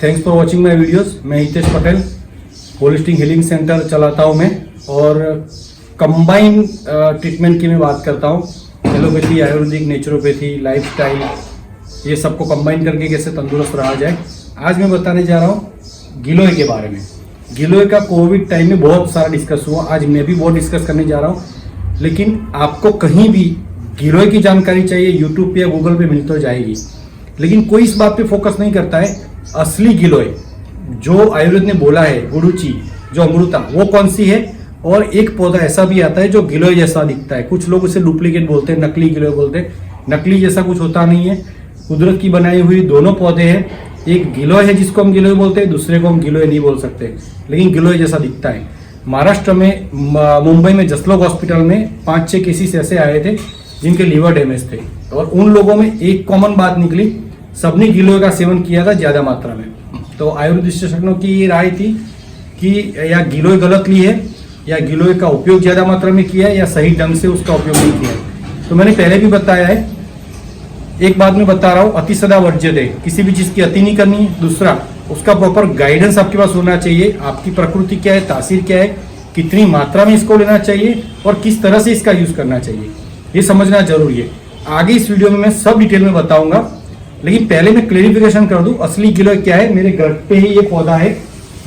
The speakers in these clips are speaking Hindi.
Thanks for watching my videos. मैं Hitesh Patel, holistic healing centre चलाता हूँ मैं, और कंबाइन ट्रीटमेंट की मैं बात करता हूँ। एलोपैथी, आयुर्वेदिक, नेचुरोपैथी, लाइफस्टाइल, ये सबको कंबाइन करके कैसे तंदुरुस्त रहा जाए। आज मैं बताने जा रहा हूँ गिलोय के बारे में। गिलोय का कोविड टाइम में बहुत सारा डिस्कस हुआ, आज मैं भी बहुत डिस्कस करने जा रहा हूँ। लेकिन आपको कहीं भी गिलोय की जानकारी चाहिए, यूट्यूब पे या गूगल पे मिल तो जाएगी, लेकिन कोई इस बात पे फोकस नहीं करता है असली गिलोय जो आयुर्वेद ने बोला है, गुरुची जो अमृता, वो कौन सी है। और एक पौधा ऐसा भी आता है जो गिलोय जैसा दिखता है, कुछ लोग उसे डुप्लीकेट बोलते हैं, नकली गिलोय बोलते हैं। नकली जैसा कुछ होता नहीं है, कुदरत की बनाई हुई दोनों पौधे हैं। एक गिलोय है जिसको हम गिलोय बोलते हैं, दूसरे को हम गिलोय नहीं बोल सकते, लेकिन गिलोय जैसा दिखता है। महाराष्ट्र में, मुंबई में जसलोक हॉस्पिटल में 5-6 केसेस ऐसे आए थे जिनके लीवर डैमेज थे, और उन लोगों में एक कॉमन बात निकली, सबने गिलोय का सेवन किया था ज़्यादा मात्रा में। तो आयुर्वेद विशेषज्ञों की ये राय थी कि या गिलोय गलत ली है, या गिलोय का उपयोग ज़्यादा मात्रा में किया है, या सही ढंग से उसका उपयोग नहीं किया है। तो मैंने पहले भी बताया है, एक बात मैं बता रहा हूँ, अति सदा वर्ज्यते, किसी भी चीज़ की अति नहीं करनी है। दूसरा, उसका प्रॉपर गाइडेंस आपके पास होना चाहिए, आपकी प्रकृति क्या है, तासीर क्या है, कितनी मात्रा में इसको लेना चाहिए और किस तरह से इसका यूज़ करना चाहिए, ये समझना जरूरी है। आगे इस वीडियो में मैं सब डिटेल में बताऊंगा, लेकिन पहले मैं क्लेरिफिकेशन कर दूं असली गिलोय क्या है। मेरे घर पे ही ये पौधा है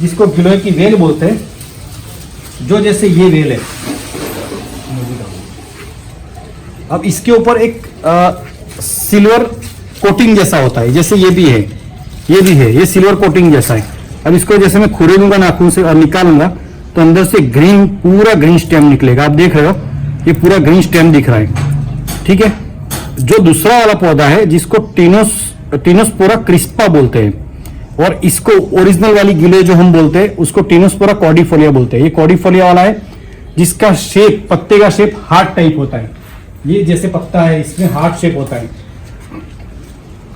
जिसको गिलोय की वेल बोलते हैं, जो जैसे ये वेल है। अब इसके ऊपर एक सिल्वर कोटिंग जैसा होता है, जैसे ये भी है, ये भी है, ये सिल्वर कोटिंग जैसा है। अब इसको जैसे मैं खुरेलूंगा नाखून से और निकालूंगा तो अंदर से ग्रीन, पूरा ग्रीन स्टेम निकलेगा। आप देख रहे हो, ये पूरा ग्रीन स्टेम दिख रहा है, ठीक है। जो दूसरा वाला पौधा है जिसको टीनोस्पोरा क्रिस्पा बोलते हैं, और इसको ओरिजिनल वाली गिलोय जो हम बोलते हैं उसको टीनोस्पोरा कॉर्डिफोलिया बोलते हैं। ये कॉर्डिफोलिया वाला है जिसका शेप, पत्ते का शेप हार्ट टाइप होता है। ये जैसे पत्ता है, इसमें हार्ट शेप होता है,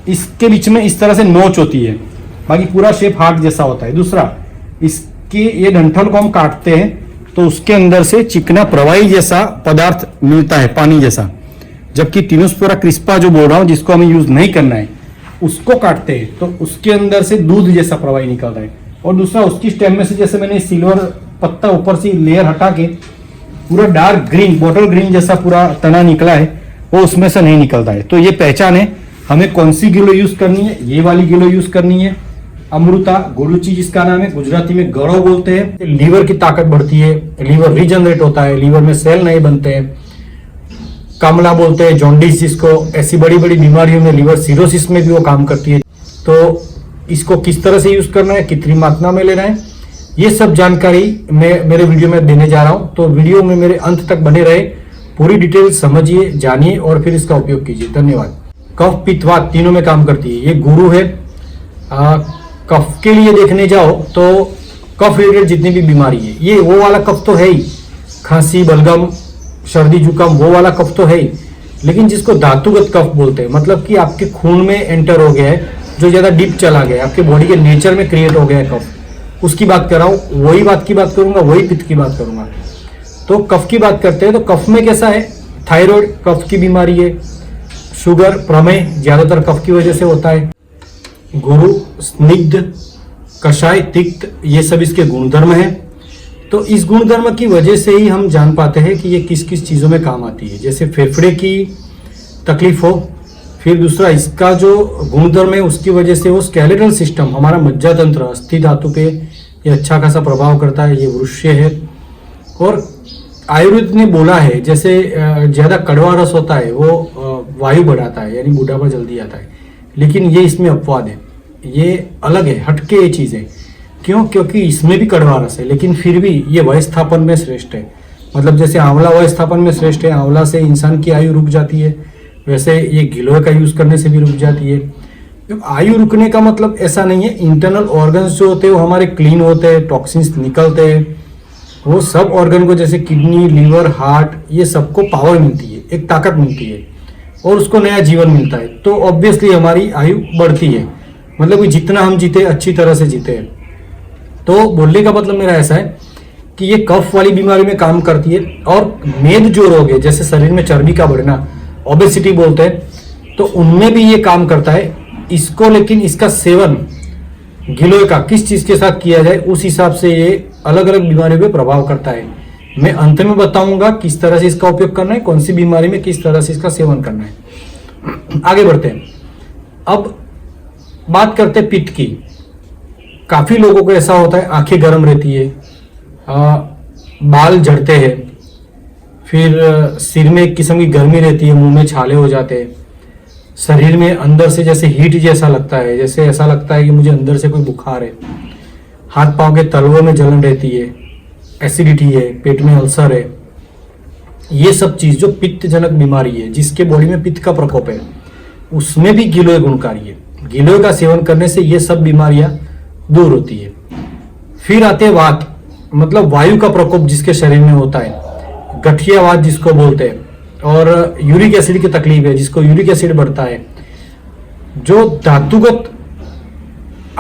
इसके बीच में इस तरह से नोच होती है, बाकी पूरा शेप हार्ट जैसा होता है। दूसरा, इसके ये डंठल को हम काटते हैं तो उसके अंदर से चिकना प्रवाही जैसा पदार्थ मिलता है, पानी जैसा। जबकि टीनोस्पोरा क्रिस्पा जो बोल रहा हूं, जिसको हमें यूज नहीं करना है, उसको काटते हैं तो उसके अंदर से दूध जैसा प्रवाही निकलता है। और दूसरा, उसकी स्टेम में से जैसे मैंने सिल्वर पत्ता ऊपर से लेयर हटा के पूरा डार्क ग्रीन, बॉटल ग्रीन जैसा पूरा तना निकला है, वो उसमें से नहीं निकलता है। तो ये पहचान है हमें कौन सी गिलोय यूज करनी है। ये वाली गिलोय यूज करनी है, अमृता, गुरुची जिसका नाम है, गुजराती में गौरव बोलते हैं। लीवर की ताकत बढ़ती है, लीवर रीजनरेट होता है, लीवर में सेल नहीं बनते हैं। कामला बोलते हैं जॉन्डिस जिसको, ऐसी बड़ी बड़ी बीमारियों में, लीवर सिरोसिस में भी वो काम करती है। तो इसको किस तरह से यूज करना है, कितनी मात्रा में लेना है, ये सब जानकारी मैं मेरे वीडियो में देने जा रहा हूं। तो वीडियो में मेरे अंत तक बने रहे, पूरी डिटेल समझिए, जानिए और फिर इसका उपयोग कीजिए। धन्यवाद। कफ, पित्त, वात तीनों में काम करती है। ये गुरु है। कफ के लिए देखने जाओ तो कफ रिलेटेड जितनी भी बीमारी है, ये वो वाला कफ तो है ही, खांसी, बलगम, सर्दी, जुकाम, वो वाला कफ तो है ही। लेकिन जिसको धातुगत कफ बोलते हैं, मतलब कि आपके खून में एंटर हो गया है, जो ज्यादा डीप चला गया है, आपके बॉडी के नेचर में क्रिएट हो गया है कफ, उसकी बात कर रहा हूँ। वही बात की बात करूंगा, वही पित्त की बात करूंगा। तो कफ की बात करते हैं तो कफ में कैसा है, थायराइड कफ की बीमारी है, शुगर, प्रमेह ज्यादातर कफ की वजह से होता है, गुरु, स्निग्ध, कषाय, तिक्त, ये सब इसके गुणधर्म है। तो इस गुणधर्म की वजह से ही हम जान पाते हैं कि ये किस किस चीज़ों में काम आती है। जैसे फेफड़े की तकलीफ हो, फिर दूसरा इसका जो गुणधर्म है उसकी वजह से वो स्केलेटल सिस्टम, हमारा मज्जा तंत्र, अस्थि धातु पे ये अच्छा खासा प्रभाव करता है। ये वृक्ष है। और आयुर्वेद ने बोला है, जैसे ज़्यादा कड़वा रस होता है वो वायु बढ़ाता है, यानी बुढ़ापा जल्दी आता है, लेकिन ये इसमें अपवाद है, ये अलग है, हटके ये चीज़ है। क्यों? क्योंकि इसमें भी कड़वा रस है, लेकिन फिर भी ये वयस्थापन में श्रेष्ठ है। मतलब जैसे आंवला वयस्थापन में श्रेष्ठ है, आंवला से इंसान की आयु रुक जाती है, वैसे ये गिलोय का यूज करने से भी रुक जाती है। आयु रुकने का मतलब ऐसा नहीं है, इंटरनल ऑर्गन्स जो होते हैं वो हमारे क्लीन होते हैं, टॉक्सिन्स निकलते हैं, वो सब ऑर्गन को, जैसे किडनी, लीवर, हार्ट, ये सबको पावर मिलती है, एक ताकत मिलती है, और उसको नया जीवन मिलता है। तो ऑब्वियसली हमारी आयु बढ़ती है, मतलब कि जितना हम जीते अच्छी तरह से जीते हैं। तो बोलने का मतलब मेरा ऐसा है कि ये कफ वाली बीमारी में काम करती है। और मेद जो रोग है, जैसे शरीर में चर्बी का बढ़ना, ओबेसिटी बोलते हैं, तो उनमें भी ये काम करता है इसको। लेकिन इसका सेवन गिलोय का किस चीज के साथ किया जाए, उस हिसाब से ये अलग अलग बीमारियों पे प्रभाव करता है। मैं अंत में बताऊंगा किस तरह से इसका उपयोग करना है, कौन सी बीमारी में किस तरह से इसका सेवन करना है। आगे बढ़ते हैं। अब बात करते हैं पित्त की। काफी लोगों को ऐसा होता है, आंखें गर्म रहती है, बाल झड़ते हैं, फिर सिर में एक किस्म की गर्मी रहती है, मुंह में छाले हो जाते हैं, शरीर में अंदर से जैसे हीट जैसा लगता है, जैसे ऐसा लगता है कि मुझे अंदर से कोई बुखार है, हाथ पांव के तलवों में जलन रहती है, एसिडिटी है, पेट में अल्सर है। ये सब चीज जो पित्त जनक बीमारी है, जिसके बॉडी में पित्त का प्रकोप है, उसमें भी गिलोय गुणकारी है। गिलोय का सेवन करने से ये सब बीमारियां दूर होती है। फिर आते हैं वात, मतलब वायु का प्रकोप जिसके शरीर में होता है, गठिया वात जिसको बोलते हैं, और यूरिक एसिड की तकलीफ है, जिसको यूरिक एसिड बढ़ता है, जो धातुगत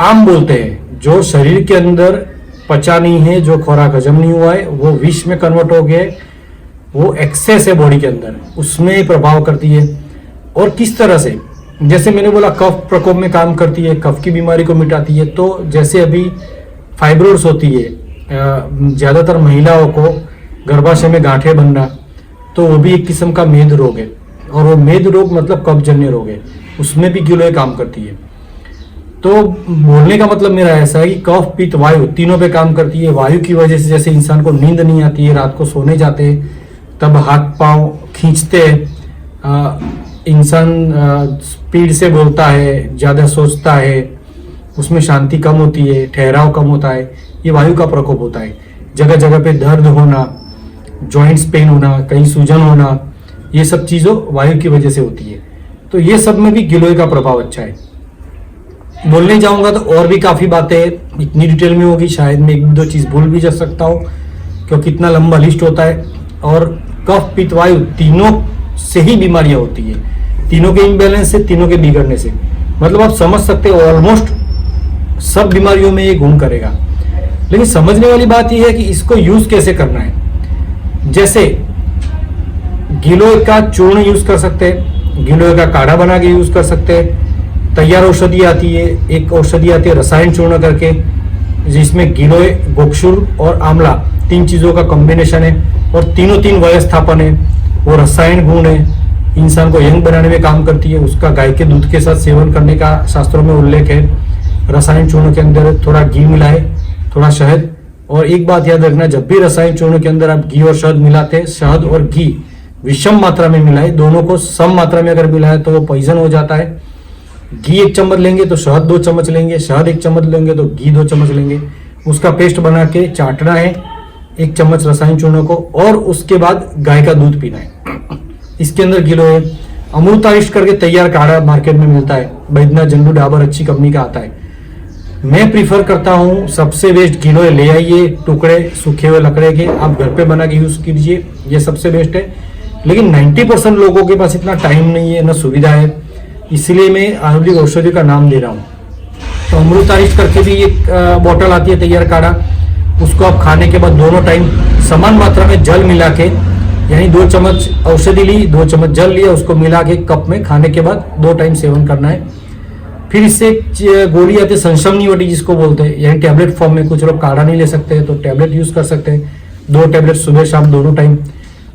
आम बोलते हैं, जो शरीर के अंदर पचा नहीं है, जो खुराक हजम नहीं हुआ है, वो विष में कन्वर्ट हो गया, वो एक्सेस है बॉडी के अंदर, उसमें प्रभाव करती है। और किस तरह से, जैसे मैंने बोला कफ प्रकोप में काम करती है, कफ की बीमारी को मिटाती है। तो जैसे अभी फाइब्रोइड्स होती है, ज्यादातर महिलाओं को गर्भाशय में गांठें बनना, तो वो भी एक किस्म का मेद रोग है, और वो मेद रोग मतलब कफजन्य रोग है, उसमें भी गिलोय काम करती है। तो बोलने का मतलब मेरा ऐसा है कि कफ पित्त वायु तीनों पे काम करती है। वायु की वजह से जैसे इंसान को नींद नहीं आती है, रात को सोने जाते हैं तब हाथ पांव खींचते हैं, इंसान स्पीड से बोलता है, ज्यादा सोचता है, उसमें शांति कम होती है, ठहराव कम होता है, ये वायु का प्रकोप होता है। जगह जगह पे दर्द होना, जॉइंट्स पेन होना, कहीं सूजन होना, ये सब चीजों वायु की वजह से होती है। तो ये सब में भी गिलोय का प्रभाव अच्छा है। बोलने जाऊंगा तो और भी काफी बातें इतनी डिटेल में होगी, शायद मैं एक दो चीज भूल भी जा सकता हूँ, क्योंकि इतना लंबा लिस्ट होता है। और कफ पित्त वायु तीनों से ही बीमारियां होती है, तीनों के इम्बैलेंस से, तीनों के बिगड़ने से, मतलब आप समझ सकते हो ऑलमोस्ट सब बीमारियों में ये गुण करेगा। लेकिन समझने वाली बात यह है कि इसको यूज कैसे करना है। जैसे गिलोय का चूर्ण यूज कर सकते हैं, गिलोय का काढ़ा बना के यूज कर सकते हैं। तैयार औषधि आती है, एक औषधि आती है रसायन चूर्ण करके, जिसमें गिलोय, गोक्षुर और आंवला तीन चीजों का कॉम्बिनेशन है, और तीनों तीन वयस्थापन है, वो रसायन गुण है, इंसान को यंग बनाने में काम करती है। उसका गाय के दूध के साथ सेवन करने का शास्त्रों में उल्लेख है। रसायन चूर्ण के अंदर थोड़ा घी मिलाए, थोड़ा शहद। और एक बात याद रखना, जब भी रसायन चूर्ण के अंदर आप घी और शहद मिलाते हैं, शहद और घी विषम मात्रा में मिलाए, दोनों को सम मात्रा में अगर मिलाए तो वो पॉइजन हो जाता है। घी 1 चम्मच लेंगे तो शहद 2 चम्मच लेंगे, शहद 1 चम्मच लेंगे तो घी 2 चम्मच लेंगे। उसका पेस्ट बना के चाटना है 1 चम्मच रसायन चूर्ण को, और उसके बाद गाय का दूध पीना है। इसके अंदर गिलोय है। अमृतारिष्ट करके तैयार काढ़ा मार्केट में मिलता है, बैद्यनाथ जंडू डाबर अच्छी कंपनी का आता है। मैं प्रीफर करता हूँ सबसे बेस्ट गिलोय ले आइए, टुकड़े सूखे हुए लकड़े के, आप घर पे बना के यूज कीजिए, ये सबसे बेस्ट है। लेकिन 90% लोगों के पास इतना टाइम नहीं है, न सुविधा है, इसलिए मैं आयुर्वेदिक औषधि का नाम दे रहा हूँ। तो अमृतारिष्ट करके भी एक बोतल आती है तैयार काढ़ा, उसको आप खाने के बाद दोनों टाइम समान मात्रा में जल मिला के, यानी 2 चम्मच औषधि ली, 2 चम्मच जल लिया, उसको मिला के कप में खाने के बाद 2 टाइम सेवन करना है। फिर इससे गोली आती है संशमनी वटी जिसको बोलते हैं, यानी टैबलेट फॉर्म में। कुछ लोग काढ़ा नहीं ले सकते तो टैबलेट यूज कर सकते हैं, 2 टैबलेट सुबह शाम दोनों टाइम।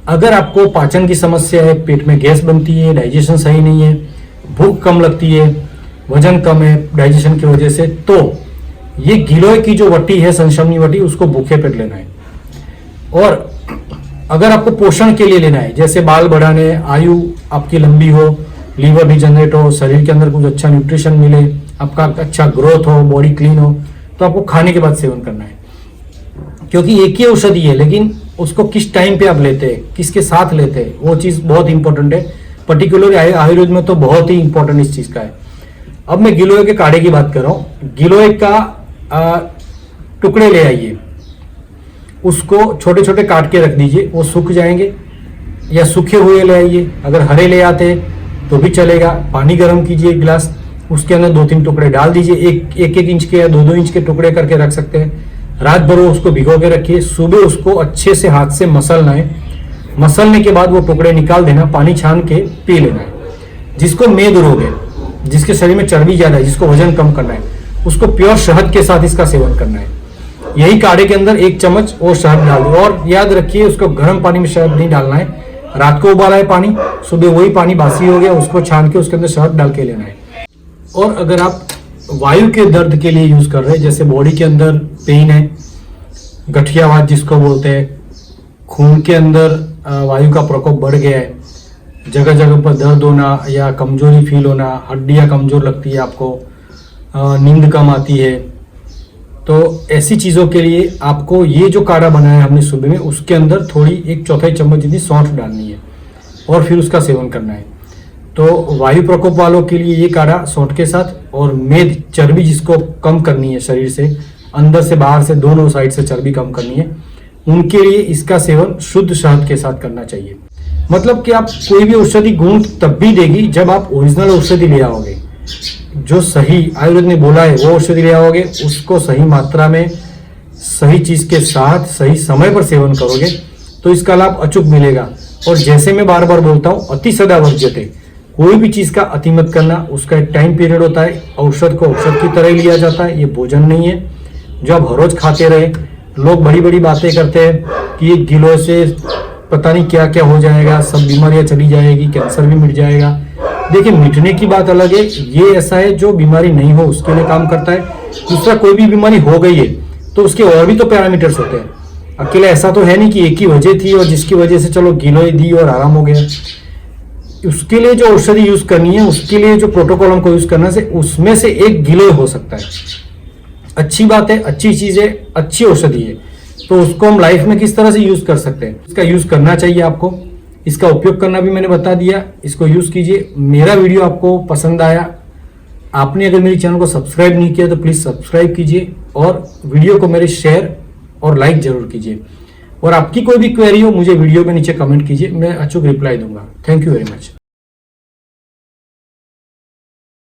अगर आपको पाचन की समस्या है, पेट में गैस बनती है, डाइजेशन सही नहीं है, भूख कम लगती है, वजन कम है डाइजेशन की वजह से, तो ये गिलोय की जो वटी है, संशमनी वटी, उसको भूखे पेट लेना है। और अगर आपको पोषण के लिए लेना है, जैसे बाल बढ़ाने, आयु आपकी लंबी हो, लीवर रिजनरेट हो, शरीर के अंदर कुछ अच्छा न्यूट्रिशन मिले, आपका अच्छा ग्रोथ हो, बॉडी क्लीन हो, तो आपको खाने के बाद सेवन करना है। क्योंकि एक ही औषधि है, लेकिन उसको किस टाइम पे आप लेते हैं, किसके साथ लेते हैं, वो चीज बहुत इंपॉर्टेंट है। पर्टिकुलरली आयुर्वेद में तो बहुत ही इंपॉर्टेंट इस चीज का है। अब मैं गिलोय के काढ़े की बात कर रहा हूँ। गिलोय का टुकड़े ले आइए, उसको छोटे छोटे काट के रख दीजिए, वो सूख जाएंगे, या सूखे हुए ले आइए। अगर हरे ले आते तो भी चलेगा। पानी गर्म कीजिए 1 गिलास, उसके अंदर 2-3 टुकड़े डाल दीजिए, एक इंच के या 2-2 इंच के टुकड़े करके रख सकते हैं। रात भर उसको भिगो के रखिए, सुबह उसको अच्छे से हाथ से मसलना है। मसलने के बाद वो टुकड़े निकाल देना, पानी छान के पी लेना है। जिसको मेद रोग है, जिसके शरीर में चर्बी ज्यादा है, जिसको वजन कम करना है, उसको प्योर शहद के साथ इसका सेवन करना है। यही काढ़े के अंदर 1 चम्मच और शहद डाल दो, और याद रखिए उसको गर्म पानी में शहद नहीं डालना है। रात को उबाला है पानी, सुबह वही पानी बासी हो गया उसको छान के उसके अंदर शहद डाल के लेना है। और अगर आप वायु के दर्द के लिए यूज कर रहे हैं, जैसे बॉडी के अंदर पेन है, गठियावात जिसको बोलते हैं, खून के अंदर वायु का प्रकोप बढ़ गया है, जगह जगह पर दर्द होना या कमजोरी फील होना, हड्डियां कमजोर लगती है आपको, नींद कम आती है, तो ऐसी चीज़ों के लिए आपको ये जो काढ़ा बनाया हमने सुबह में, उसके अंदर थोड़ी 1/4 चम्मच जितनी सौंठ डालनी है और फिर उसका सेवन करना है। तो वायु प्रकोप वालों के लिए ये काढ़ा सौंठ के साथ, और मेद चर्बी जिसको कम करनी है शरीर से, अंदर से बाहर से दोनों साइड से चर्बी कम करनी है, उनके लिए इसका सेवन शुद्ध शहद के साथ करना चाहिए। मतलब कि आप कोई भी औषधि गुण तब भी देगी जब आप ओरिजिनल औषधि ले आओगे, जो सही आयुर्वेद ने बोला है वो औषधि ले आओगे, उसको सही मात्रा में सही चीज के साथ सही समय पर सेवन करोगे तो इसका लाभ अचूक मिलेगा। और जैसे मैं बार बार बोलता हूँ, अति सदा वर्ज्यते, कोई भी चीज का अति मत करना, उसका एक टाइम पीरियड होता है। औषध को औषध की तरह ही लिया जाता है, ये भोजन नहीं है जो आप हर रोज खाते रहे। लोग बड़ी बड़ी बातें करते हैं कि 1 किलो से पता नहीं क्या क्या हो जाएगा, सब बीमारियां चली जाएगी, कैंसर भी मिट जाएगा। देखिए, मिटने की बात अलग है, ये ऐसा है जो बीमारी नहीं हो उसके लिए काम करता है। दूसरा, कोई भी बीमारी हो गई है तो उसके और भी तो पैरामीटर्स होते हैं। अकेले ऐसा तो है नहीं कि एक ही वजह थी और जिसकी वजह से चलो गिलोय दी और आराम हो गया। उसके लिए जो औषधि यूज करनी है, उसके लिए जो प्रोटोकॉल हमको यूज करना है, उसमें से एक गिलोय हो सकता है। अच्छी बात है, अच्छी चीज है, अच्छी औषधि है, तो उसको हम लाइफ में किस तरह से यूज कर सकते हैं, इसका यूज करना चाहिए आपको। इसका उपयोग करना भी मैंने बता दिया, इसको यूज कीजिए। मेरा वीडियो आपको पसंद आया, आपने अगर मेरे चैनल को सब्सक्राइब नहीं किया तो प्लीज सब्सक्राइब कीजिए और वीडियो को मेरे शेयर और लाइक जरूर कीजिए। और आपकी कोई भी क्वेरी हो मुझे वीडियो में नीचे कमेंट कीजिए, मैं अचूक रिप्लाई दूंगा। Thank you very much.